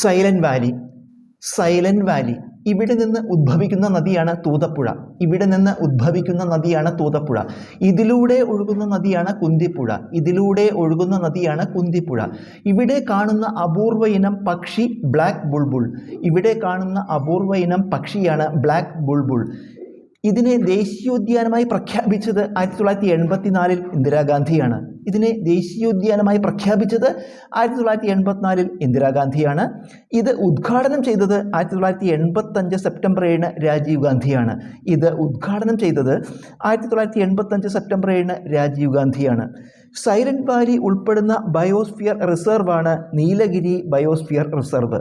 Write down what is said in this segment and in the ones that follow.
Silent Valley. Silent Valley ഇവിടെ നിന്ന് ഉദ്ഭവിക്കുന്ന നദിയാണ് തൂതപ്പുഴ. ഇവിടെ നിന്ന് ഉദ്ഭവിക്കുന്ന നദിയാണ് തൂതപ്പുഴ. ഇതിലൂടെ ഒഴുകുന്ന നദിയാണ് കുന്തിപ്പുഴ. ഇതിലൂടെ ഒഴുകുന്ന നദിയാണ് കുന്തിപ്പുഴ. ഇവിടെ കാണുന്ന അപൂർവ ഇനം പക്ഷി ബ്ലാക്ക് ബുൾബുൾ. ഇവിടെ കാണുന്ന അപൂർവ ഇനം പക്ഷിയാണ് ബ്ലാക്ക് ബുൾബുൾ. ഇതിനെ ദേശീയോദ്യാനമായി പ്രഖ്യാപിച്ചത് 1984 ഇന്ദിരാഗാന്ധിയാണ്. ഇതിനെ ദേശീയോദ്യാനമായി പ്രഖ്യാപിച്ചത് 1984 ഇന്ദിരാഗാന്ധിയാണ്. ഇത് ഉദ്ഘാടനം ചെയ്തത് 1985 സെപ്റ്റംബർ 7 രാജീവ് ഗാന്ധിയാണ്. ഇത് ഉദ്ഘാടനം ചെയ്തത് 1985 സെപ്റ്റംബർ 7 രാജീവ് ഗാന്ധിയാണ്. സൈലന്റ് വാലി ഉൾപ്പെടുന്ന ബയോസ്ഫിയർ റിസർവാണ് Nilgiri biosphere reserve.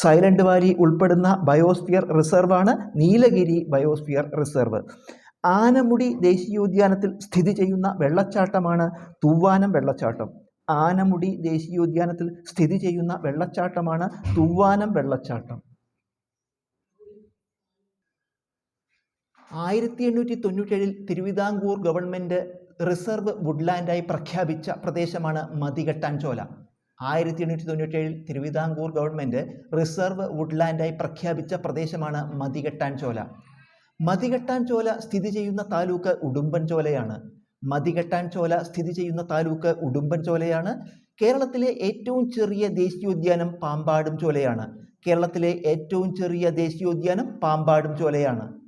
Silent valley ഉൾപ്പെടുന്ന ബയോസ്ഫിയർ റിസർവാണ് നീലഗിരി ബയോസ്ഫിയർ റിസർവ്. ആനമുടി ദേശീയോദ്യാനത്തിൽ സ്ഥിതി ചെയ്യുന്ന വെള്ളച്ചാട്ടമാണ് തൂവാനം വെള്ളച്ചാട്ടം. ആനമുടി ദേശീയോദ്യാനത്തിൽ സ്ഥിതി ചെയ്യുന്ന വെള്ളച്ചാട്ടമാണ് തൂവാനം വെള്ളച്ചാട്ടം. 1897 തിരുവിതാംകൂർ ഗവൺമെൻറ് റിസർവ് വുഡ്ലാൻഡായി പ്രഖ്യാപിച്ച പ്രദേശമാണ് മതികെട്ടാൻചോല. 1897 തിരുവിതാംകൂർ ഗവൺമെൻറ് റിസർവ് വുഡ്ലാൻഡായി പ്രഖ്യാപിച്ച പ്രദേശമാണ് മതികെട്ടാൻചോല. മതികെട്ടാൻചോല സ്ഥിതി ചെയ്യുന്ന താലൂക്ക് ഉടുമ്പൻചോലയാണ്. മതികെട്ടാൻചോല സ്ഥിതി ചെയ്യുന്ന താലൂക്ക് ഉടുമ്പൻചോലയാണ്. കേരളത്തിലെ ഏറ്റവും ചെറിയ ദേശീയോദ്യാനം പാമ്പാടും ചോലയാണ്. കേരളത്തിലെ ഏറ്റവും ചെറിയ ദേശീയോദ്യാനം പാമ്പാടും ചോലയാണ്.